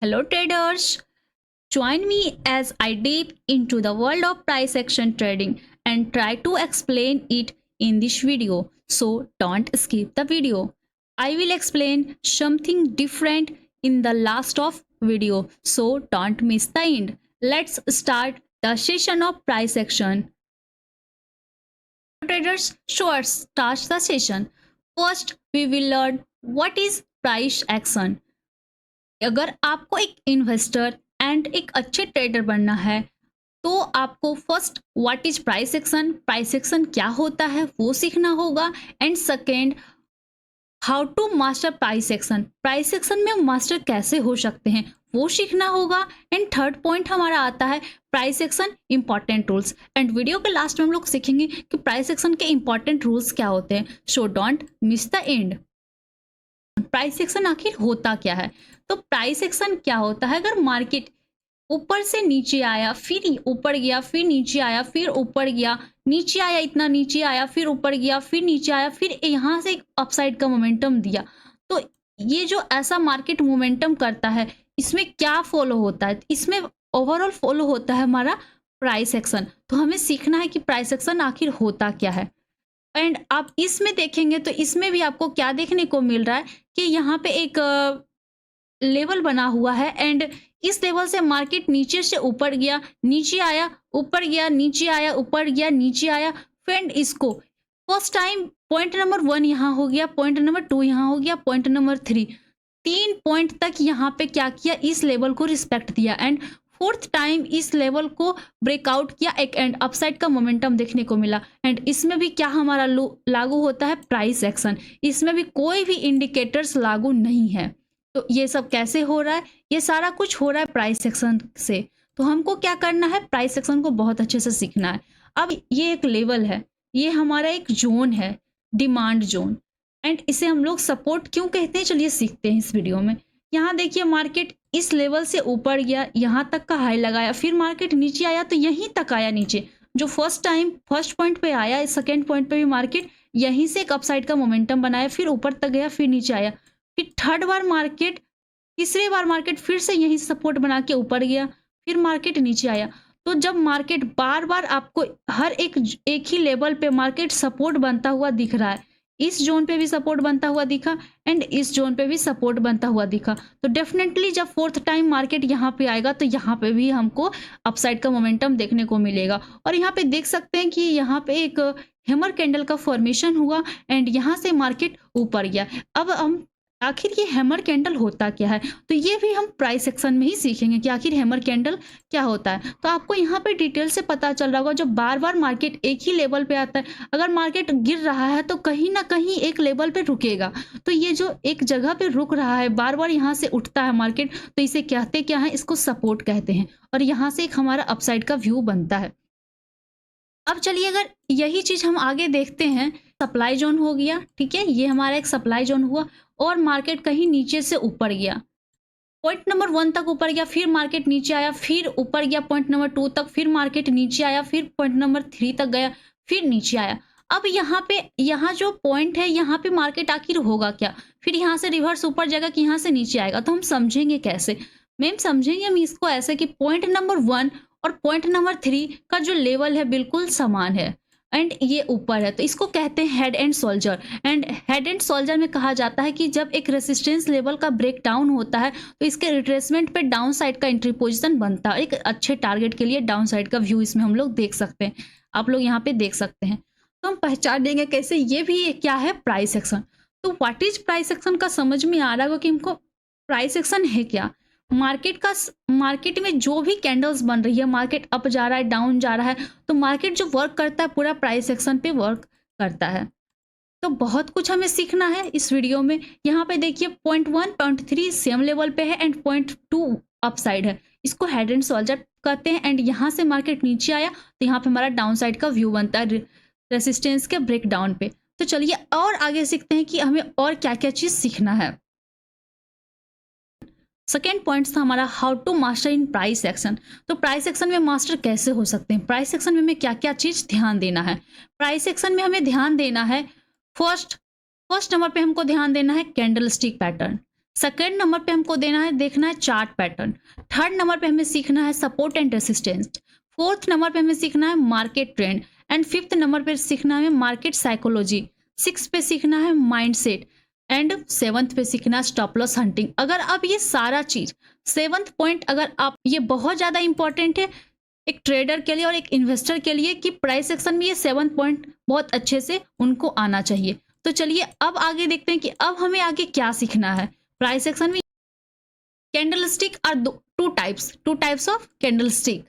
Hello traders, join me as I deep into the world of price action trading and try to explain it in this video. So don't skip the video. I will explain something different in the last of video, so don't miss the end. Let's start the session of price action. Traders, sure, start the session. First, we will learn what is price action. अगर आपको एक investor and एक अच्छे trader बनना है तो आपको first what is price action क्या होता है वो सीखना होगा। And second, how to master price action में मास्टर कैसे हो सकते हैं वो सीखना होगा। एंड थर्ड पॉइंट हमारा आता है price action important rules. And video के लास्ट में हम लोग सीखेंगे कि प्राइस एक्शन के इंपॉर्टेंट रूल्स क्या होते हैं। So don't miss the end. Price action आखिर होता क्या है? तो प्राइस एक्शन क्या होता है? अगर मार्केट ऊपर से नीचे आया, फिर ऊपर गया, फिर नीचे आया, फिर ऊपर गया, नीचे आया, इतना नीचे आया, फिर ऊपर गया, फिर नीचे आया, फिर यहाँ से एक अपसाइड का मोमेंटम दिया, तो ये जो ऐसा मार्केट मोमेंटम करता है इसमें क्या फॉलो होता है? इसमें ओवरऑल फॉलो होता है हमारा प्राइस एक्शन। तो हमें सीखना है कि प्राइस एक्शन आखिर होता क्या है। एंड आप इसमें देखेंगे तो इसमें भी आपको क्या देखने को मिल रहा है कि यहाँ पे एक लेवल बना हुआ है एंड इस लेवल से मार्केट नीचे से ऊपर गया, नीचे आया, ऊपर गया, नीचे आया, ऊपर गया, नीचे आया। फ्रेंड, इसको फर्स्ट टाइम पॉइंट नंबर 1 यहाँ हो गया, पॉइंट नंबर 2 यहाँ हो गया, पॉइंट नंबर 3, 3 पॉइंट तक यहाँ पे क्या किया, इस लेवल को रिस्पेक्ट दिया। एंड फोर्थ टाइम इस लेवल को ब्रेकआउट किया एक एंड अपसाइड का मोमेंटम देखने को मिला। एंड इसमें भी क्या हमारा लागू होता है? Price action. इसमें भी कोई भी इंडिकेटर्स लागू नहीं है। तो ये सब कैसे हो रहा है? ये सारा कुछ हो रहा है प्राइस एक्शन से। तो हमको क्या करना है? प्राइस एक्शन को बहुत अच्छे से सीखना है। अब ये एक लेवल है, ये हमारा एक जोन है, डिमांड जोन। एंड इसे हम लोग सपोर्ट क्यों कहते हैं, चलिए सीखते हैं इस वीडियो में। यहाँ देखिए मार्केट इस लेवल से ऊपर गया, यहाँ तक का हाई लगाया, फिर मार्केट नीचे आया तो यहीं तक आया नीचे। जो फर्स्ट टाइम फर्स्ट पॉइंट पे आया, सेकेंड पॉइंट पे भी मार्केट यहीं से एक अपसाइड का मोमेंटम बनाया, फिर ऊपर तक गया, फिर नीचे आया, फिर थर्ड बार मार्केट, तीसरी बार मार्केट फिर से यहीं सपोर्ट बना के ऊपर गया, फिर मार्केट नीचे आया। तो जब मार्केट बार बार आपको हर एक ही लेवल पे मार्केट सपोर्ट बनता हुआ दिख रहा है, इस जोन पे भी सपोर्ट बनता हुआ दिखा एंड इस जोन पे भी सपोर्ट बनता हुआ दिखा, तो डेफिनेटली जब फोर्थ टाइम मार्केट यहाँ पे आएगा तो यहाँ पे भी हमको अपसाइड का मोमेंटम देखने को मिलेगा। और यहाँ पे देख सकते हैं कि यहाँ पे एक हैमर कैंडल का फॉर्मेशन हुआ एंड यहाँ से मार्केट ऊपर गया। अब हम आखिर ये हैमर कैंडल होता क्या है, तो ये भी हम प्राइस सेक्शन में ही सीखेंगे कि आखिर हैमर कैंडल क्या होता है। तो आपको यहाँ पे डिटेल से पता चल रहा होगा, जब बार बार मार्केट एक ही लेवल पे आता है, अगर मार्केट गिर रहा है तो कहीं ना कहीं एक लेवल पे रुकेगा। तो ये जो एक जगह पे रुक रहा है, बार बार यहाँ से उठता है मार्केट, तो इसे कहते क्या है? इसको सपोर्ट कहते हैं। और यहाँ से एक हमारा अपसाइड का व्यू बनता है। अब चलिए अगर यही चीज हम आगे देखते हैं, सप्लाई जोन हो गया, ठीक है, ये हमारा एक सप्लाई जोन हुआ और मार्केट कहीं नीचे से ऊपर गया, पॉइंट नंबर 1 तक ऊपर गया, फिर मार्केट नीचे आया, फिर ऊपर गया पॉइंट नंबर 2 तक, फिर मार्केट नीचे आया, फिर पॉइंट नंबर 3 तक गया, फिर नीचे आया। अब यहाँ जो पॉइंट है यहाँ पे मार्केट आखिर होगा क्या? फिर यहाँ से रिवर्स ऊपर जाएगा कि यहाँ से नीचे आएगा? तो हम समझेंगे कैसे मैम? समझेंगे हम इसको ऐसे कि पॉइंट नंबर 1 और पॉइंट नंबर 3 का जो लेवल है बिल्कुल समान है एंड ये ऊपर है, तो इसको कहते हैं head and shoulder. And head and shoulder में कहा जाता है कि जब एक रेसिस्टेंस लेवल का ब्रेक डाउन होता है तो इसके रिट्रेसमेंट पे डाउन साइड का एंट्री पोजीशन बनता है। एक अच्छे टारगेट के लिए डाउन साइड का व्यू इसमें हम लोग देख सकते हैं, आप लोग यहाँ पे देख सकते हैं। तो हम पहचान देंगे कैसे, ये भी क्या है? Price action. तो व्हाट इज प्राइस एक्शन का समझ में आ रहा होगा कि हमको प्राइस एक्शन है क्या। मार्केट में जो भी कैंडल्स बन रही है, मार्केट अप जा रहा है, डाउन जा रहा है, तो मार्केट जो वर्क करता है पूरा प्राइस एक्शन पे वर्क करता है। तो बहुत कुछ हमें सीखना है इस वीडियो में। यहाँ पे देखिए पॉइंट 1 पॉइंट 3 सेम लेवल पे है एंड पॉइंट 2 अपसाइड है, इसको हेड एंड शोल्डर कहते हैं। एंड यहाँ से मार्केट नीचे आया तो यहाँ पे हमारा डाउन साइड का व्यू बनता है रेसिस्टेंस के ब्रेक डाउन पे। तो चलिए और आगे सीखते हैं कि हमें और क्या क्या चीज सीखना है। सेकेंड पॉइंट था हमारा how to master in price action. तो प्राइस एक्शन में मास्टर कैसे हो सकते हैं, प्राइस एक्शन में हमें क्या क्या चीज ध्यान देना है। प्राइस एक्शन में हमें ध्यान देना है फर्स्ट नंबर पे हमको ध्यान देना है candle stick pattern. Second number पे हमको देखना है चार्ट पैटर्न। थर्ड नंबर पे हमें सीखना है support and resistance. Fourth number पे हमें सीखना है market trend. And fifth number पे सीखना है मार्केट साइकोलॉजी। सिक्स पे सीखना है माइंडसेट। एंड सेवंथ पे सीखना है स्टॉप लॉस हंटिंग। अगर आप ये सारा चीज, सेवंथ पॉइंट अगर आप, ये बहुत ज़्यादा इंपॉर्टेंट है एक ट्रेडर के लिए और एक इन्वेस्टर के लिए कि प्राइस एक्शन में ये 7 पॉइंट बहुत अच्छे से उनको आना चाहिए। तो चलिए अब आगे देखते हैं कि अब हमें आगे क्या सीखना है प्राइस एक्शन में। Candlestick are two types of candlestick.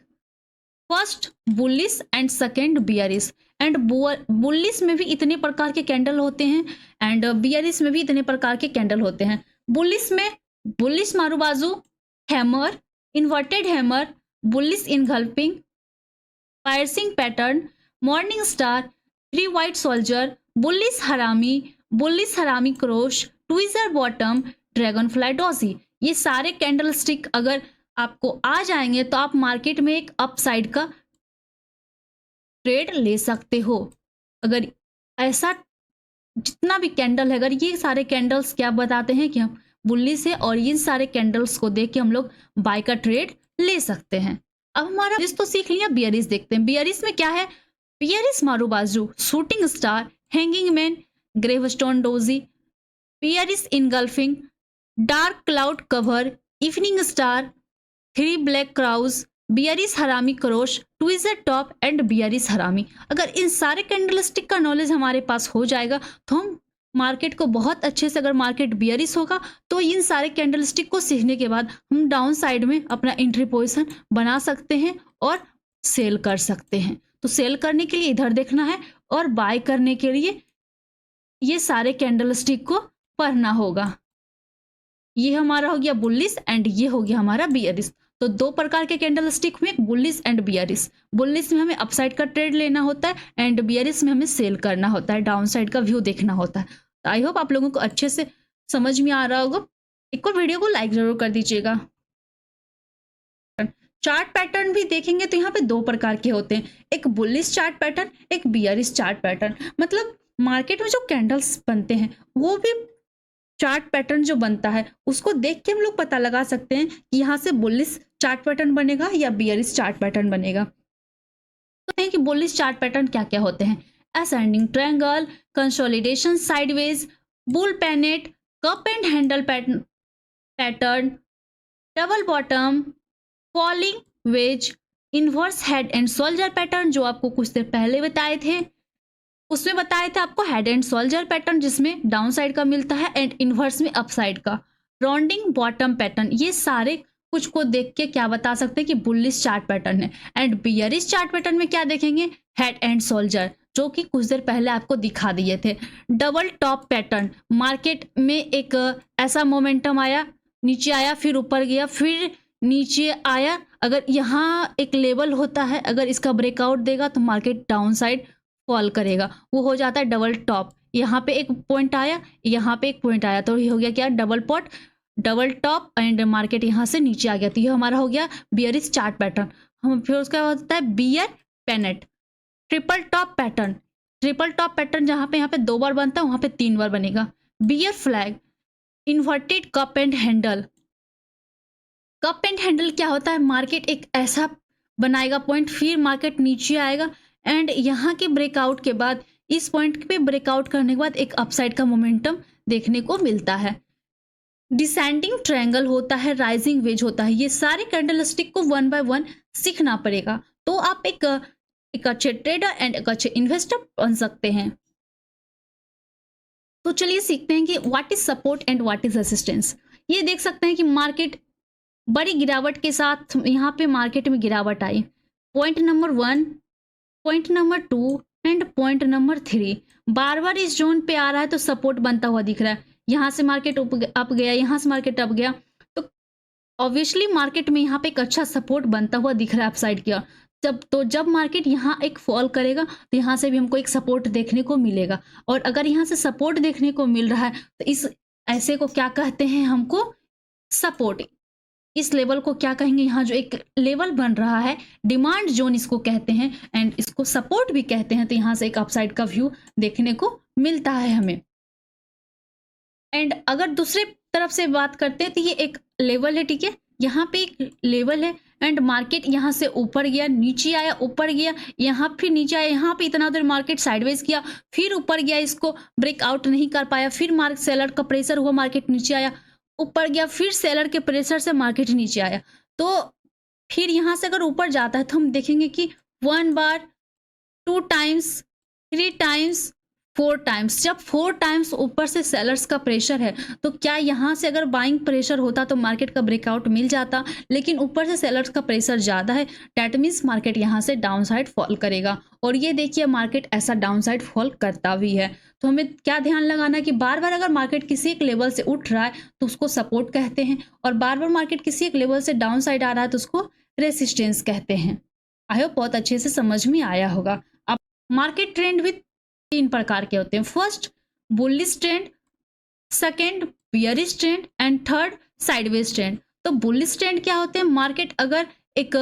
First bullish and second bearish. And bullish में भी इतने प्रकार के कैंडल होते हैं एंड बियरिश में भी इतने प्रकार के कैंडल होते हैं। बुलिश में bullish marubozu, hammer, inverted hammer, bullish engulfing, piercing pattern, morning star, three white soldier, bullish harami cross, tweezer bottom, dragon fly doji. ये सारे कैंडल स्टिक अगर आपको आ जाएंगे तो आप मार्केट में एक अपसाइड का ट्रेड ले सकते हो। अगर ऐसा जितना भी कैंडल है, अगर ये सारे कैंडल्स क्या बताते हैं कि हम बुलिश है और इन सारे कैंडल्स को देख के हम लोग बाय का ट्रेड ले सकते हैं। अब हमारा बियरिश तो सीख लिया, बियरिश देखते हैं। बियरिश में क्या है? Bearish marubozu, shooting star, hanging man, gravestone doji, bearish engulfing, dark cloud cover, evening star, three black crows, bearish harami cross, tweezer top and bearish harami. अगर इन सारे कैंडलस्टिक का नॉलेज हमारे पास हो जाएगा तो हम मार्केट को बहुत अच्छे से, अगर मार्केट बियरिश होगा तो इन सारे कैंडलस्टिक को सीखने के बाद हम डाउन साइड में अपना एंट्री पोजीशन बना सकते हैं और सेल कर सकते हैं। तो सेल करने के लिए इधर देखना है और बाय करने के लिए ये सारे कैंडलस्टिक को पढ़ना होगा। ये हमारा हो गया बुलिश एंड ये हो गया हमारा बियरिश। तो दो प्रकार के कैंडल स्टिक में बुलिश एंड बियरिश। बुलिश में हमें अपसाइड का ट्रेड लेना होता है एंड बियरिश में हमें सेल करना होता है, डाउन साइड का व्यू देखना होता है। तो आई होप आप लोगों को अच्छे से समझ में आ रहा होगा। एक और वीडियो को लाइक जरूर कर दीजिएगा। चार्ट पैटर्न भी देखेंगे तो यहाँ पे दो प्रकार के होते हैं, एक बुलिश चार्ट पैटर्न, एक बियरिश चार्ट पैटर्न। मतलब मार्केट में जो कैंडल्स बनते हैं वो भी चार्ट पैटर्न जो बनता है उसको देख के हम लोग पता लगा सकते हैं कि यहाँ से बुलिश चार्ट पैटर्न बनेगा या बियरिश चार्ट पैटर्न बनेगा। तो हैं कि बुलिश चार्ट पैटर्न क्या क्या होते हैं? Ascending triangle, consolidation sideways, bull पैनेट, cup and handle pattern, double bottom, falling veg, inverse head and soldier pattern जो आपको कुछ देर पहले बताए थे। उसमें बताया था आपको हेड एंड सोल्जर पैटर्न जिसमें डाउन साइड का मिलता है एंड इनवर्स में अप साइड का। राउंडिंग बॉटम पैटर्न, ये सारे कुछ को देख के क्या बता सकते हैं कि बुलिश चार्ट पैटर्न है। एंड बियरिश चार्ट पैटर्न में क्या देखेंगे? हेड एंड सोल्जर जो कि कुछ देर पहले आपको दिखा दिए थे। डबल टॉप पैटर्न, मार्केट में एक ऐसा मोमेंटम आया, नीचे आया, फिर ऊपर गया, फिर नीचे आया। अगर यहाँ एक लेवल होता है, अगर इसका ब्रेकआउट देगा तो मार्केट डाउन साइड फॉल करेगा, वो हो जाता है डबल टॉप। यहाँ पे एक पॉइंट आया, यहाँ पे एक पॉइंट आया, तो ये हो गया क्या? डबल टॉप एंड मार्केट यहाँ से नीचे आ गया, तो ये हमारा हो गया बियरिश चार्ट पैटर्न। हम फिर उसका होता है बियर पेनेट, ट्रिपल टॉप पैटर्न जहाँ पे यहाँ पे 2 बार बनता है वहाँ पे 3 बार बनेगा। Bear flag, inverted cup and handle. Cup and handle क्या होता है? मार्केट एक ऐसा बनाएगा पॉइंट, फिर मार्केट नीचे आएगा एंड यहाँ के ब्रेकआउट के बाद, इस पॉइंट पे ब्रेकआउट करने के बाद एक अपसाइड का मोमेंटम देखने को मिलता है। डिसेंडिंग ट्रायंगल होता है, राइजिंग वेज होता है। ये सारे कैंडलस्टिक को 1 बाय 1 सीखना पड़ेगा तो आप एक अच्छे ट्रेडर एंड एक अच्छे इन्वेस्टर बन सकते हैं। तो चलिए सीखते हैं कि what is support and what is resistance. ये देख सकते हैं कि मार्केट बड़ी गिरावट के साथ यहाँ पे मार्केट में गिरावट आई। Point number 1, point number 2 and point number 3 बार बार इस जोन पे आ रहा है तो सपोर्ट बनता हुआ दिख रहा है। यहाँ से मार्केट अप गया, यहाँ से मार्केट अप गया, तो ऑब्वियसली मार्केट में यहाँ पे एक अच्छा सपोर्ट बनता हुआ दिख रहा है अपसाइड की। जब मार्केट यहाँ एक फॉल करेगा तो यहाँ से भी हमको एक सपोर्ट देखने को मिलेगा। और अगर यहाँ से सपोर्ट देखने को मिल रहा है तो इस ऐसे को क्या कहते हैं? हमको सपोर्ट। इस लेवल को क्या कहेंगे? यहाँ जो एक लेवल बन रहा है, डिमांड जोन इसको कहते हैं एंड इसको सपोर्ट भी कहते हैं। तो यहाँ से एक अपसाइड का व्यू देखने को मिलता है हमें। एंड अगर दूसरे तरफ से बात करते हैं तो ये एक लेवल है, ठीक है, यहाँ पे एक लेवल है एंड मार्केट यहाँ से ऊपर गया, नीचे आया, ऊपर गया, यहाँ फिर नीचे आया, यहाँ पे इतना देर मार्केट साइडवेज किया, फिर ऊपर गया, इसको ब्रेकआउट नहीं कर पाया, फिर मार्केट सेलर का प्रेशर हुआ, मार्केट नीचे आया, ऊपर गया, फिर सेलर के प्रेशर से मार्केट नीचे आया। तो फिर यहाँ से अगर ऊपर जाता है तो हम देखेंगे कि 1 बार, 2 टाइम्स, 3 टाइम्स, 4 टाइम्स। जब 4 टाइम्स ऊपर से सेलर्स का प्रेशर है तो क्या यहाँ से अगर बाइंग प्रेशर होता तो मार्केट का ब्रेकआउट मिल जाता, लेकिन ऊपर से सेलर्स का प्रेशर ज़्यादा है, डैट मीन्स मार्केट यहाँ से डाउन साइड फॉल करेगा। और ये देखिए मार्केट ऐसा डाउन साइड फॉल करता भी है। तो हमें क्या ध्यान लगाना है कि बार बार अगर मार्केट किसी एक लेवल से उठ रहा है तो उसको सपोर्ट कहते हैं, और बार बार मार्केट किसी एक लेवल से डाउन साइड आ रहा है तो उसको रेसिस्टेंस कहते हैं। आई होप बहुत अच्छे से समझ में आया होगा। अब मार्केट ट्रेंड भी 3 प्रकार के होते हैं। First bullish trend, second bearish trend and third sideways trend. तो बुलिश ट्रेंड क्या होते हैं, मार्केट अगर एक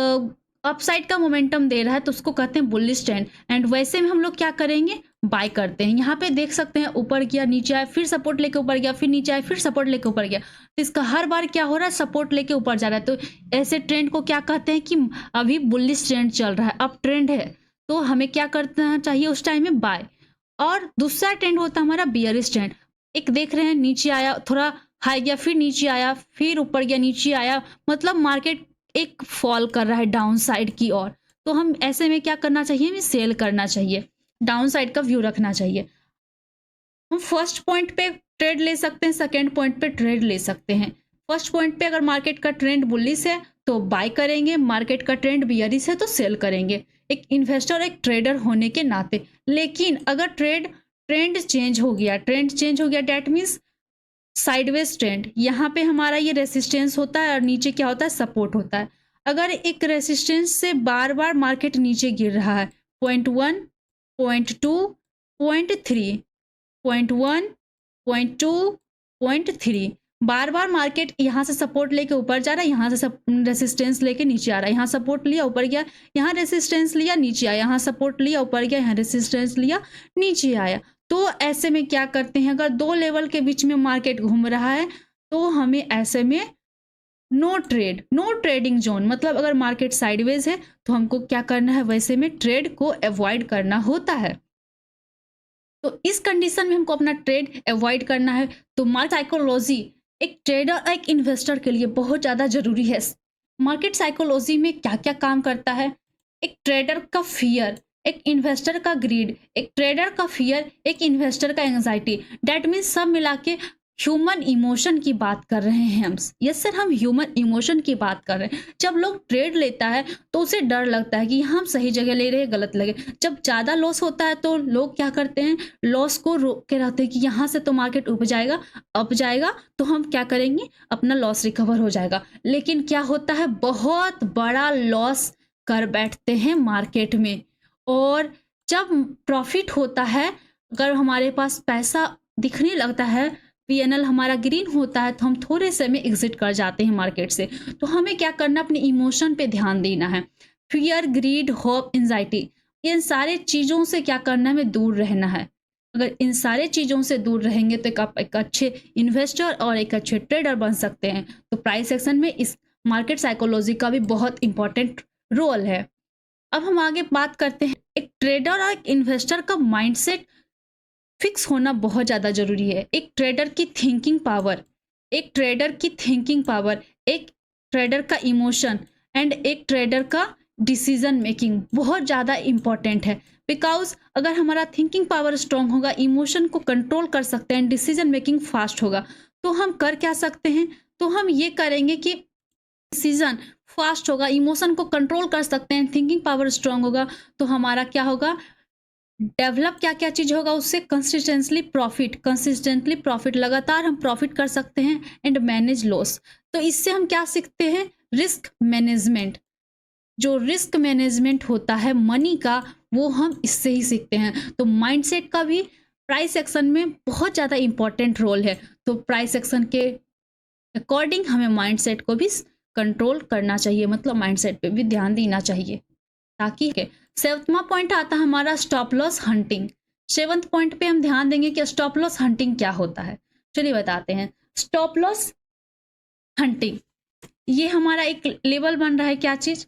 अपसाइड का मोमेंटम दे रहा है तो उसको कहते हैं बुलिश ट्रेंड, एंड वैसे में हम लोग क्या करेंगे, बाय करते हैं। यहाँ पे देख सकते हैं ऊपर गया, नीचे आया, फिर सपोर्ट लेके ऊपर गया, फिर नीचे आया, फिर सपोर्ट लेके ऊपर गया। तो इसका हर बार क्या हो रहा है, सपोर्ट लेके ऊपर जा रहा है। तो ऐसे ट्रेंड को क्या कहते हैं कि अभी बुलिश ट्रेंड चल रहा है, अप ट्रेंड है, तो हमें क्या करना चाहिए उस टाइम में, बाय। और दूसरा ट्रेंड होता है हमारा बियरिश ट्रेंड। एक देख रहे हैं नीचे आया, थोड़ा हाई गया, फिर नीचे आया, फिर ऊपर गया, नीचे आया, मतलब मार्केट एक फॉल कर रहा है डाउन साइड की ओर। तो हम ऐसे में क्या करना चाहिए, हमें सेल करना चाहिए, डाउन साइड का व्यू रखना चाहिए। हम फर्स्ट पॉइंट पे ट्रेड ले सकते हैं, सेकेंड पॉइंट पे ट्रेड ले सकते हैं। फर्स्ट पॉइंट पे अगर मार्केट का ट्रेंड बुलिश है तो बाय करेंगे, मार्केट का ट्रेंड बियरिश है तो सेल करेंगे, एक इन्वेस्टर एक ट्रेडर होने के नाते। लेकिन अगर ट्रेंड चेंज हो गया, डैट मीन्स साइडवेज ट्रेंड, यहाँ पे हमारा ये रेसिस्टेंस होता है और नीचे क्या होता है, सपोर्ट होता है। अगर एक रेसिस्टेंस से बार बार मार्केट नीचे गिर रहा है, 0.1, 0.2, 0.3, 0.1, 0.2, 0.3, बार बार मार्केट यहाँ से सपोर्ट लेके ऊपर जा रहा है, यहाँ से रेसिस्टेंस लेके नीचे आ रहा है, यहाँ सपोर्ट लिया ऊपर गया, यहाँ रेसिस्टेंस लिया नीचे आया, यहाँ सपोर्ट लिया ऊपर गया, यहाँ रेसिस्टेंस लिया नीचे आया। तो ऐसे में क्या करते हैं, अगर 2 लेवल के बीच में मार्केट घूम रहा है तो हमें ऐसे में नो ट्रेडिंग जोन, मतलब अगर मार्केट साइडवेज है तो हमको क्या करना है, वैसे में ट्रेड को अवॉइड करना होता है। तो इस कंडीशन में हमको अपना ट्रेड अवॉइड करना है। तो मार्केट साइकोलॉजी एक ट्रेडर और एक इन्वेस्टर के लिए बहुत ज़्यादा जरूरी है। मार्केट साइकोलॉजी में क्या क्या काम करता है, एक ट्रेडर का फियर, एक इन्वेस्टर का ग्रीड, एक ट्रेडर का फियर, एक इन्वेस्टर का एंजाइटी, डैट मीन्स सब मिला के ह्यूमन इमोशन की बात कर रहे हैं हम। यस सर, हम ह्यूमन इमोशन की बात कर रहे हैं। जब लोग ट्रेड लेता है तो उसे डर लगता है कि हम सही जगह ले रहे हैं, गलत लगे। जब ज़्यादा लॉस होता है तो लोग क्या करते हैं, लॉस को रोक के रहते हैं कि यहाँ से तो मार्केट ऊपर जाएगा, अप जाएगा, तो हम क्या करेंगे, अपना लॉस रिकवर हो जाएगा। लेकिन क्या होता है, बहुत बड़ा लॉस कर बैठते हैं मार्केट में। और जब प्रॉफिट होता है, अगर हमारे पास पैसा दिखने लगता है, पीएनएल हमारा ग्रीन होता है, तो हम थोड़े से में एग्जिट कर जाते हैं मार्केट से। तो हमें क्या करना, अपने इमोशन पे ध्यान देना है। फियर, ग्रीड, होप, एंजाइटी, इन सारे चीज़ों से क्या करना है, हमें दूर रहना है। अगर इन सारे चीज़ों से दूर रहेंगे तो आप एक अच्छे इन्वेस्टर और एक अच्छे ट्रेडर बन सकते हैं। तो प्राइस एक्शन में इस मार्केट साइकोलॉजी का भी बहुत इंपॉर्टेंट रोल है। अब हम आगे बात करते हैं, एक ट्रेडर और एक इन्वेस्टर का माइंडसेट फिक्स होना बहुत ज़्यादा ज़रूरी है। एक ट्रेडर की थिंकिंग पावर, एक ट्रेडर का इमोशन एंड एक ट्रेडर का डिसीजन मेकिंग बहुत ज़्यादा इम्पॉर्टेंट है। बिकॉज अगर हमारा थिंकिंग पावर स्ट्रांग होगा, इमोशन को कंट्रोल कर सकते हैं, डिसीजन मेकिंग फास्ट होगा, तो हम कर क्या सकते हैं, तो हम ये करेंगे कि डिसीजन फास्ट होगा, इमोशन को कंट्रोल कर सकते हैं, थिंकिंग पावर स्ट्रांग होगा, तो हमारा क्या होगा, डेवलप क्या क्या चीज़ होगा उससे, कंसिस्टेंटली प्रॉफिट, लगातार हम प्रॉफिट कर सकते हैं एंड मैनेज लॉस। तो इससे हम क्या सीखते हैं, रिस्क मैनेजमेंट। जो रिस्क मैनेजमेंट होता है मनी का, वो हम इससे ही सीखते हैं। तो माइंडसेट का भी प्राइस एक्शन में बहुत ज़्यादा इंपॉर्टेंट रोल है। तो प्राइस एक्शन के अकॉर्डिंग हमें माइंडसेट को भी कंट्रोल करना चाहिए, मतलब माइंडसेट पे भी ध्यान देना चाहिए, ताकि 7वां पॉइंट आता है हमारा stop loss hunting. 7th point पे हम ध्यान देंगे कि स्टॉप लॉस हंटिंग क्या होता है। चलिए बताते हैं। स्टॉप लॉस हंटिंग, ये हमारा एक लेवल बन रहा है, क्या चीज,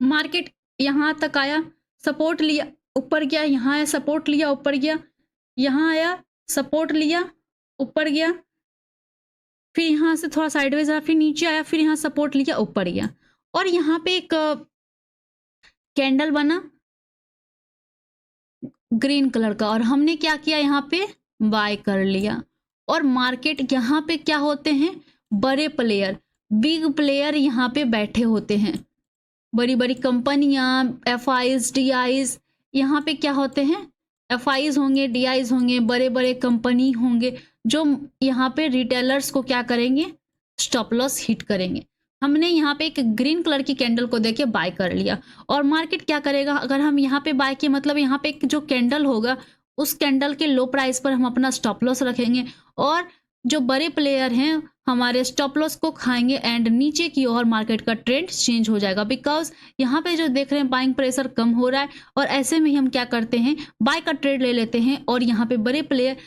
मार्केट यहाँ तक आया, सपोर्ट लिया, ऊपर गया, यहाँ आया, सपोर्ट लिया, ऊपर गया, यहाँ आया, सपोर्ट लिया, ऊपर गया, फिर यहाँ से थोड़ा साइडवेज आया, फिर नीचे आया, फिर यहाँ सपोर्ट लिया, ऊपर गया, और यहाँ पे एक कैंडल बना ग्रीन कलर का, और हमने क्या किया, यहाँ पे बाय कर लिया। और मार्केट यहाँ पे क्या होते हैं, बड़े प्लेयर, बिग प्लेयर यहाँ पे बैठे होते हैं, बड़ी बड़ी कंपनियां, एफ आईज, डी आईज, यहाँ पे क्या होते हैं, एफ आईज होंगे, डी आईज होंगे, बड़े बड़े कंपनी होंगे, जो यहाँ पे रिटेलर्स को क्या करेंगे, स्टॉप लॉस हिट करेंगे। हमने यहाँ पे एक ग्रीन कलर की कैंडल को देके बाय कर लिया, और मार्केट क्या करेगा, अगर हम यहाँ पे बाय किए, मतलब यहाँ पे एक जो कैंडल होगा, उस कैंडल के लो प्राइस पर हम अपना स्टॉप लॉस रखेंगे, और जो बड़े प्लेयर हैं हमारे स्टॉप लॉस को खाएंगे, एंड नीचे की ओर मार्केट का ट्रेंड चेंज हो जाएगा। बिकॉज यहाँ पे जो देख रहे हैं बाइंग प्रेशर कम हो रहा है, और ऐसे में ही हम क्या करते हैं, बाय का ट्रेड ले लेते हैं, और यहाँ पे बड़े प्लेयर,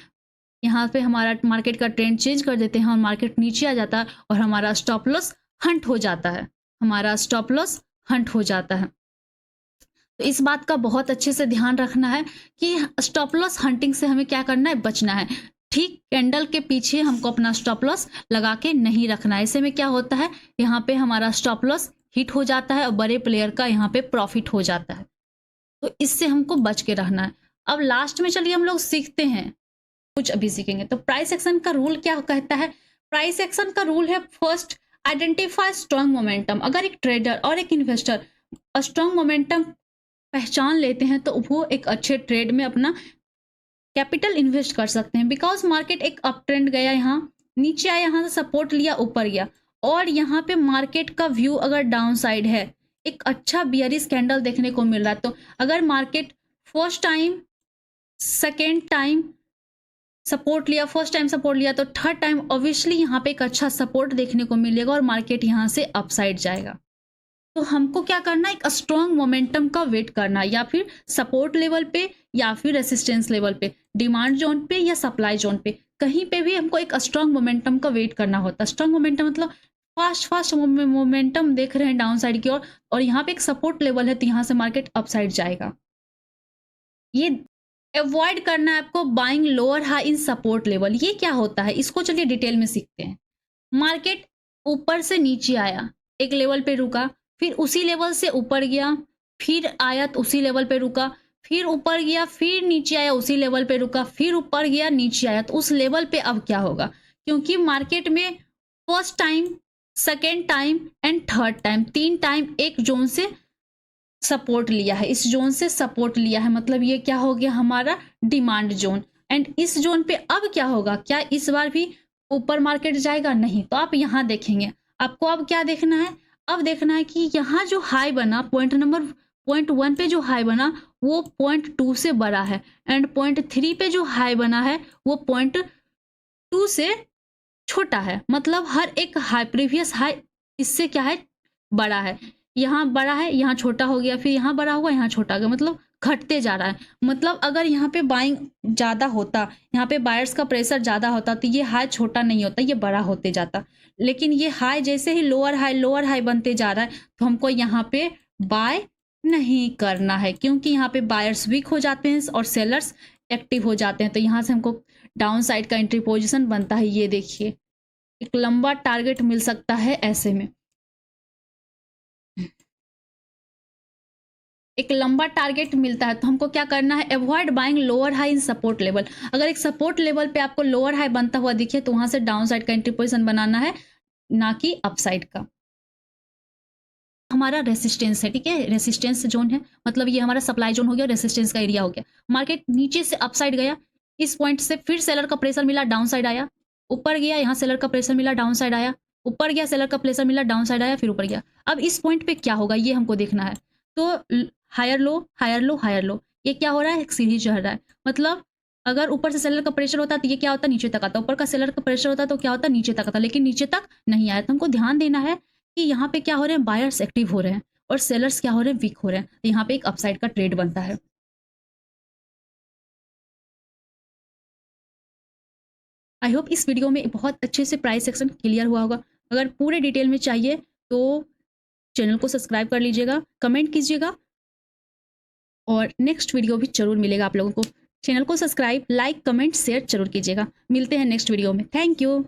यहाँ पे हमारा मार्केट का ट्रेंड चेंज कर देते हैं, और मार्केट नीचे आ जाता है, और हमारा स्टॉप लॉस हंट हो जाता है, हमारा स्टॉप लॉस हंट हो जाता है। तो इस बात का बहुत अच्छे से ध्यान रखना है कि स्टॉप लॉस हंटिंग से हमें क्या करना है, बचना है। ठीक कैंडल के पीछे हमको अपना स्टॉप लॉस लगा के नहीं रखना है, ऐसे में क्या होता है, यहाँ पे हमारा स्टॉप लॉस हिट हो जाता है, और बड़े प्लेयर का यहाँ पे प्रॉफिट हो जाता है। तो इससे हमको बच के रहना है। अब लास्ट में चलिए हम लोग सीखते हैं, कुछ अभी सीखेंगे। तो प्राइस एक्शन का रूल क्या कहता है, प्राइस एक्शन का रूल है, फर्स्ट आइडेंटिफाई स्ट्रॉन्ग मोमेंटम। अगर एक ट्रेडर और एक इन्वेस्टर स्ट्रॉन्ग मोमेंटम पहचान लेते हैं, तो वो एक अच्छे ट्रेड में अपना कैपिटल इन्वेस्ट कर सकते हैं। बिकॉज मार्केट एक अप ट्रेंड गया, यहाँ नीचे आया, यहाँ से सपोर्ट लिया, ऊपर गया, और यहाँ पे मार्केट का व्यू अगर डाउन साइड है, एक अच्छा बियरिश कैंडल देखने को मिल रहा है, तो अगर market first time, second time support लिया, फर्स्ट टाइम सपोर्ट लिया, तो थर्ड टाइम ऑब्वियसली यहाँ पे एक अच्छा सपोर्ट देखने को मिलेगा, और मार्केट यहाँ से अपसाइड जाएगा। तो हमको क्या करना है, एक स्ट्रॉन्ग मोमेंटम का वेट करना, या फिर सपोर्ट लेवल पे, या फिर रेसिस्टेंस लेवल पे, डिमांड जोन पे या सप्लाई जोन पे, कहीं पे भी हमको एक स्ट्रॉन्ग मोमेंटम का वेट करना होता है। स्ट्रॉन्ग मोमेंटम मतलब फास्ट मोमेंटम देख रहे हैं डाउन साइड की ओर, और यहाँ पे एक सपोर्ट लेवल है, तो यहाँ से मार्केट अपसाइड जाएगा। ये अवॉइड करना है आपको, buying lower high in support level. ये क्या होता है, इसको चलिए डिटेल में सीखते हैं। मार्केट ऊपर से नीचे आया, एक लेवल पे रुका, फिर उसी लेवल से ऊपर गया, फिर आया तो उसी लेवल पे रुका, फिर ऊपर गया, फिर नीचे आया, उसी लेवल पे रुका, फिर ऊपर गया, नीचे आया, तो उस लेवल पे अब क्या होगा, क्योंकि मार्केट में first time, second time and third time, 3 time एक जोन से सपोर्ट लिया है, इस जोन से सपोर्ट लिया है, मतलब ये क्या हो गया, हमारा डिमांड जोन। एंड इस जोन पे अब क्या होगा, क्या इस बार भी ऊपर मार्केट जाएगा, नहीं। तो आप यहाँ देखेंगे, आपको अब क्या देखना है, अब देखना है कि यहाँ जो हाई बना, पॉइंट 1 पे जो हाई बना, वो पॉइंट 2 से बड़ा है, एंड पॉइंट 3 पे जो हाई बना है, वो पॉइंट 2 से छोटा है। मतलब हर एक हाई, प्रीवियस हाई इससे क्या है, बड़ा है। यहाँ बड़ा है, यहाँ छोटा हो गया, फिर यहाँ बड़ा हुआ, यहाँ छोटा हो गया, मतलब घटते जा रहा है। मतलब अगर यहाँ पे बाइंग ज़्यादा होता, यहाँ पे बायर्स का प्रेशर ज़्यादा होता, तो ये हाई छोटा नहीं होता, ये बड़ा होते जाता। लेकिन ये हाई जैसे ही लोअर हाई बनते जा रहा है, तो हमको यहाँ पे बाय नहीं करना है, क्योंकि यहाँ पे बायर्स वीक हो जाते हैं और सेलर्स एक्टिव हो जाते हैं। तो यहाँ से हमको डाउन साइड का एंट्री पोजिशन बनता है। ये देखिए, एक लंबा टारगेट मिल सकता है ऐसे में, एक लंबा टारगेट मिलता है। तो हमको क्या करना है, avoid buying lower high in support level. अगर एक सपोर्ट लेवल पे आपको लोअर हाई बनता हुआ दिखे, तो वहां से डाउन साइड का एंट्री पोजीशन बनाना है, ना कि अपसाइड का। हमारा रेसिस्टेंस है, ठीक है, रेसिस्टेंस जोन है, मतलब ये हमारा सप्लाई जोन हो गया, रेसिस्टेंस का एरिया हो गया। मार्केट नीचे से अपसाइड गया, इस पॉइंट से फिर सेलर का प्रेशर मिला, डाउन साइड आया, ऊपर गया, यहाँ सेलर का प्रेशर मिला, डाउन साइड आया, ऊपर गया, सेलर का प्रेशर मिला, डाउन साइड आया, फिर ऊपर गया। अब इस पॉइंट पे क्या होगा, ये हमको देखना है। तो higher low, higher low, higher low, ये क्या हो रहा है, एक सीढ़ी चढ़ रहा है। मतलब अगर ऊपर से सेलर का प्रेशर होता तो ये क्या होता, नीचे तक आता, ऊपर का सेलर का प्रेशर होता तो क्या होता, नीचे तक आता, लेकिन नीचे तक नहीं आया। तो हमको ध्यान देना है कि यहाँ पे क्या हो रहे हैं, बायर्स एक्टिव हो रहे हैं और सेलर्स क्या हो रहे हैं, वीक हो रहे हैं। तो यहाँ पे एक अपसाइड का ट्रेड बनता है। आई होप इस वीडियो में बहुत अच्छे से प्राइस सेक्शन क्लियर हुआ होगा। अगर पूरे डिटेल में चाहिए तो चैनल को सब्सक्राइब कर लीजिएगा, कमेंट कीजिएगा और नेक्स्ट वीडियो भी ज़रूर मिलेगा आप लोगों को। चैनल को सब्सक्राइब, लाइक, कमेंट, शेयर ज़रूर कीजिएगा। मिलते हैं नेक्स्ट वीडियो में। Thank you.